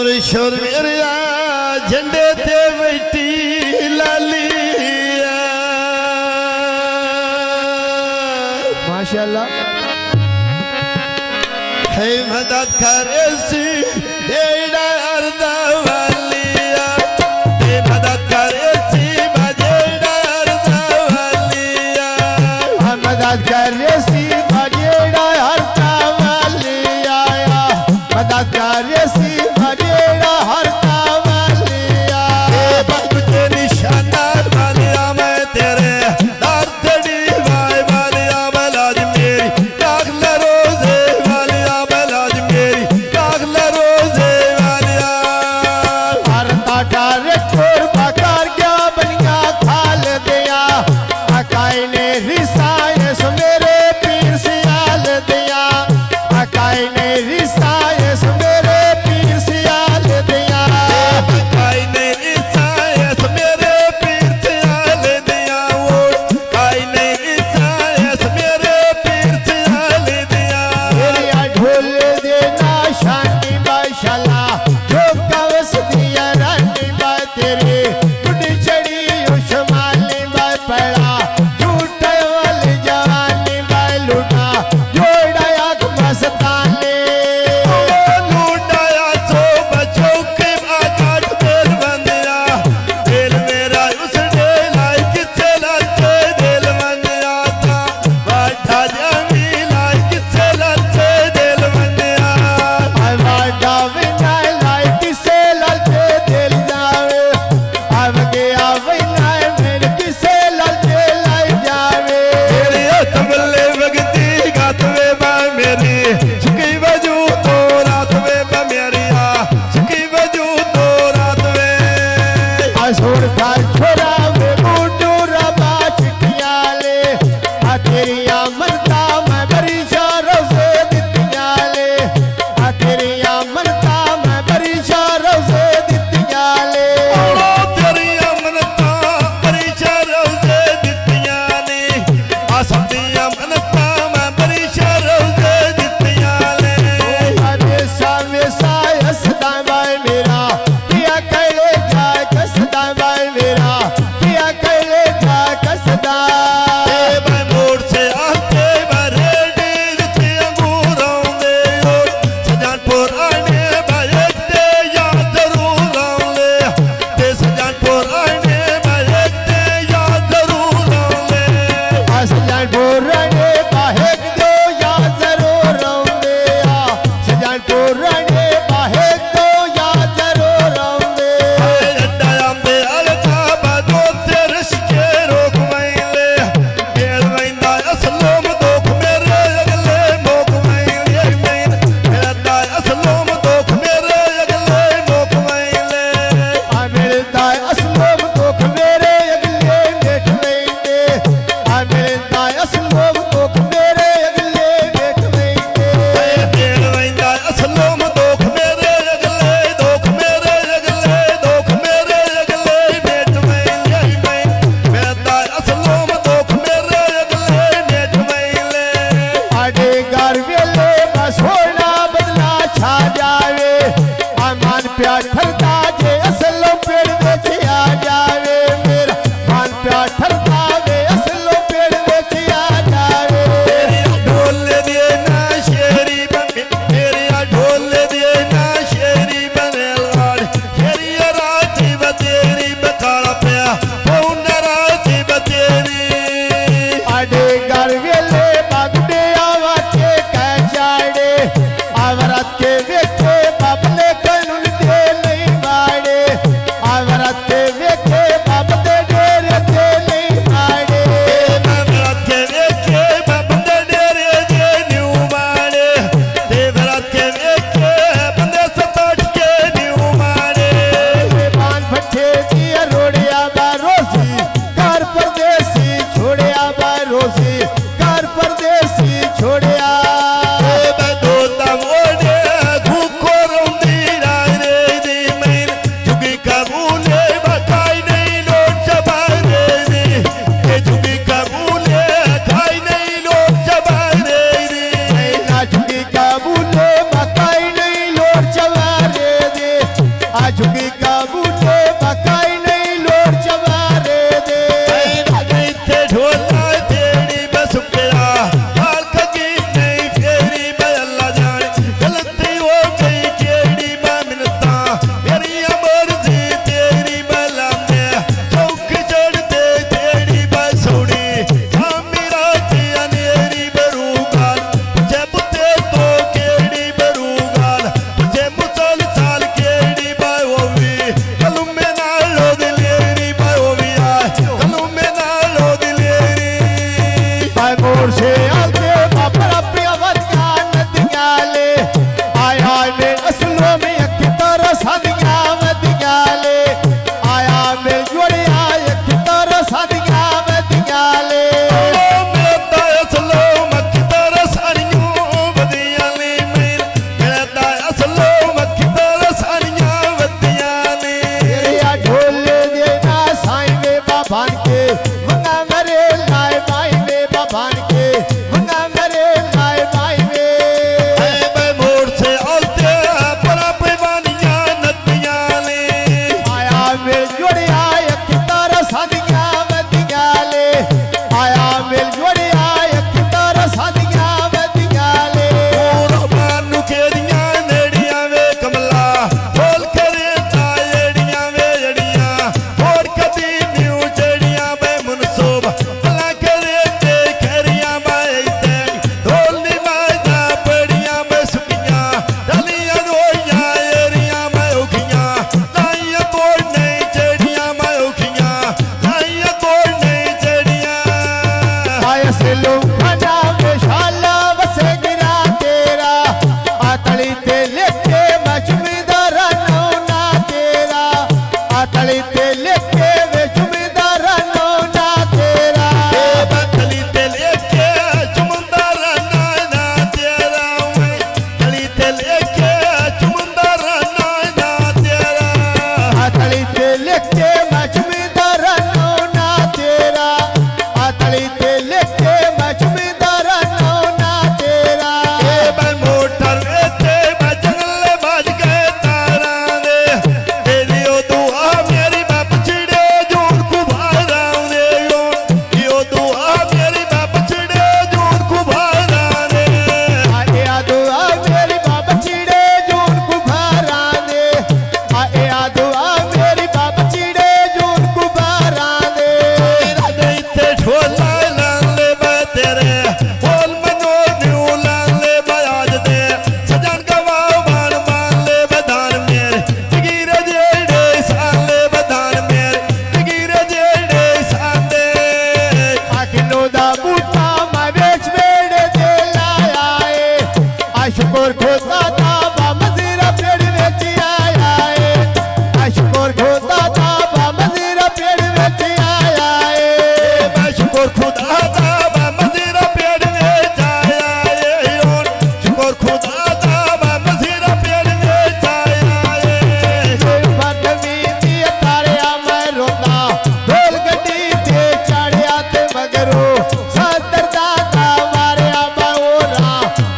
शोर मेरे झंडे ते बैठी लाली माशाल्लाह है मदद करे सी डेड़ा अर्दा वालिया है मदद करे सी बजेड़ा अर्दा वालिया मदद करे सी बजेड़ा अर्दा वालिया मदद करे सी बजेड़ा अर्दा वालिया बाप के निशाना वालिया मैं तेरे दर्दड़ी वाय वालिया बलाज मेरी दाखल रोजे वालिया बलाज मेरी दाखल रोजे वालिया अर्दा डारे छोर बकार क्या बनिया खाल दिया अकाई ने रिसाए सो मेरे पीर सियाल दिया अकाई ने रिसाए सो मेरे पीर सियाल दिया काई नहीं सायस मेरे पीर से आल दिया वो काई नहीं सायस मेरे पीर से आल दिया मेरिया ढोल देना शांति बाशाला जो कवस दिया रानी बा तेरे बुढ़ी चढ़ी उशमाली बा पड़ा झूठे वाली जवानी बा लूटा जोड़ाया मस्ताने लूटाया सो बच्चों के आकाश दिल बंदिया दिल मेरा उस डेलाई किसे लचे दिल बंदिया था बाटा जमी लाई किसे लचे दिल बंदिया वाडा विनाय लाइट से ललचे दिल जावे अब गया विनाय मेरे किसे ललचे लाई जावे मेरी तबले वगती गातवे बा मेरी झुकी वजू तो रात में बा मेरी झुकी वजू तो रात में असुर का छोरा वे बूटू रबा चिटियाले आ तेरी अमरता मैं बरी शारों से दितियाले आ तेरी अमरता मैं बरी शारों से दितियाले ओ तेरी अमनता बड़ी शरों से दित्तियां ने आ सबदी अमनता मैं बड़ी शरों से दित्तियां ने हमेशा हसदा भाई मेरा किया करे जाए कसदा भाई मेरा किया करे जाए कसदा ए भाई मोड़ से आके बरेडी जिथे अंगूरों दे सजानपुर आने भाई ते याद जरूर आउंदे ते सजानपुर आने भाई ते याद जरूर आउंदे सजान पुराने बाहे दो या जरूर आउंदे सजान पुराने बाहे दो या जरूर आउंदे अड्डा आंदे अलका बादो ते रिश्ते रोक वैले गेल वैंदा असलोम दोख मेरे अगले मोक वैले मिलदा असलोम दोख मेरे अगले मोक वैले मिलता असलोम दुख मेरे अगले बैठ वेंदे मिलता असलोम दुख मेरे अगले बैठ वेंदे गेल वैंदा असलोम दोख मेरे अगले दोख मेरे अगले दोख मेरे अगले बैठ वैले मिलदा असलोम दोख मेरे अगले बैठ वैले आडे घर वेले बस होना बदला छा जावे मन प्यार ठरता जे असलो पेड़ विच आ जावे मेरा मन प्यार ठरता वे असलो पेड़ विच आ जावे मेरिया ढोल दिए ना शेरी मेरिया ढोल दिए ना शेरी बने लाड़ शेरिया राती बतेरी बखाड़ा पिया पौन राती बतेरी आडे घर वेले बागडे आवाचे कह जाड़े आवरत के वेखे बाबले कनुन दे नहीं आ झुकी का बूटे बकाई नहीं लोड़ चवारे दे थे ढोला तेरी बसुकया हाल कगी नहीं फेरी मैं अल्लाह जाने गलती हो गई केड़ी मैं मिलता मेरी मर्जी तेरी मैं लाने चौक चढ़ते तेरी मैं सोनी मेरा जिया नेरी बरूगाल जब ते तो केड़ी बरूगाल जे मुसल साल केड़ी मैं होवी कलू में ना लो दिलेरी मैं होवी कलू में ना लो दिलेरी आ मोर से आते बापर पिया वरिया नदिया ले आया ने असलों में एक तरह सादिया वदिया ले आया में जोड़िया एक तरह सादिया वदिया ले मेरा असलो मक्की तरह सारियों वदिया ले मेरा असलो मक्की तरह सारियां वदिया ले या ढोल दे ना साईं वे बाबान के मंगा मरे लाए माई वे बाबान के मंगा मरे लाए माई वे मैं मोड़ से आलते पर पैवानियां नदियां ले आया मिल जोड़िया एक तरह सादिया वदिया ले आया मिल जोड़िया एक तरह सादिया वदिया ले मानू केड़ियां नेड़ियां वे कमला बोल करे तायड़ियां वे जड़ियां और कदी न्यू जड़ियां वे मुनसूब भला करे ते खरियां मैं तेरी ढोलनी माजा पड़ियां मैं सुकियां डलियां रोइयां एरियां मैं उखियां ताइयां कोई नहीं जड़ियां मैं उखियां ताइयां कोई नहीं जड़ियां आया से लोग खाना में शाला वसे गिरा तेरा आतली ते लेके मचुमीदार नौना तेरा आतली ते लेके मचुमीदार नौना तेरा बकली ते लेके चुमंदर नाना तेरा कली ते लेके चुमंदर नाना तेरा आतली ते लेके मचुमीदार नौना तेरा आतली ते लेके मचुमीदार नौना तेरा मैं मोटर ते मैं जंगल बाज गए तारा दे तेरी ओ दुआ मेरी बाप छिड़े जोर को भारा दे यो दुआ मेरी बाप छिड़े जोर को भारा दे आए दुआ मेरी बाप चिड़े जून कुभारा दे आए दुआ मेरी बाप चिड़े जून कुभारा दे नहीं ते ढोला लाले मैं तेरे बोल मनो न्यू लाले मैं आज दे सजन गवाओ मान मान ले बदान मेरे जगीरे जेड़े साले बदान मेरे जगीरे जेड़े साले आखिनो दा बूटा मैं बेच बेड़े दे लाया है आ शुक्र खोता दा बा मजीरा पेड़ बेच आया है आ शुक्र खोता दा बा मजीरा पेड़ बेच आया है मैं शुक्र खुदा दा बा मजीरा पेड़ में जाया ये और शुक्र खुदा दा बा मजीरा पेड़ में जाया ये बदमी दी तारिया मैं रोता ढोल गड्डी ते चढ़िया ते मगरो सदर दादा मारिया बाओरा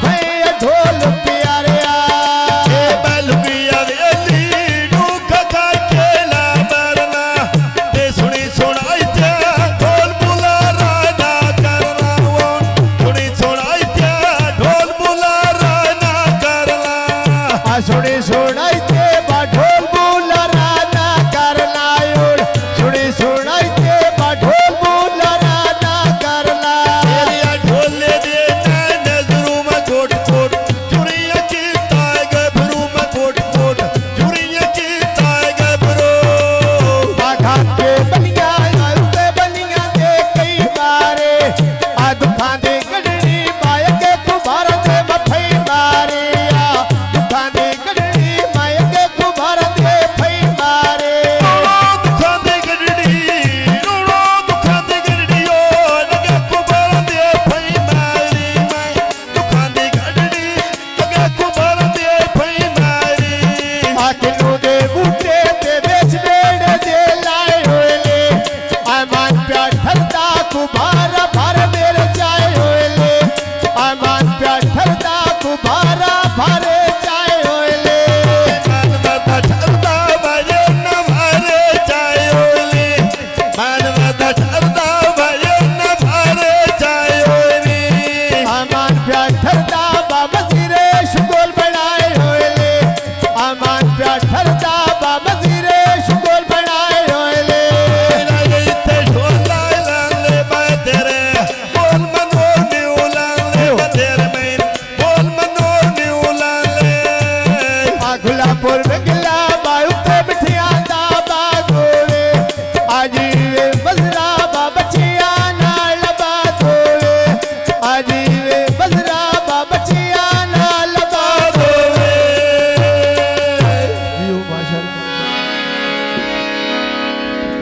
भैया ढोल प्यारिया बलुगिया वेली डूख खा के ला मरना ते सुनी सुनाई ते ढोल बुलारा ना करना सुनी सुनाई ते ढोल बुलारा ना करना आ सुनी सुनाई ते बा ढोल बुलारा ना करना सुनी सुनाई ते बा ढोल बुलारा ना करना तेरिया ढोले दे नजरू में कोट कोट चुरिया की ताए गबरू में कोट कोट चुरिया की ताए गबरू बाघा के बनिया आते बनिया दे कई मारे आ दुखां दे गड़नी माय के कुबारा दे मफई मारे आ दुखां दे गड़नी माय के कुबारा दे फई मारे दुखां दे गड़ड़ी रोड़ो दुखां दे गड़ड़ी ओ लगे कुबारा दे फई मारी मैं दुखां दे गड़ड़ी लगे कुबारा दे फई मारी आखिनो दे बूटे ते बेच बेड़े दे लाए होए ले आ मान प्या ठरदा कुबारा भर मेरे जाए होए ले आ मान प्या ठरदा कुबारा भर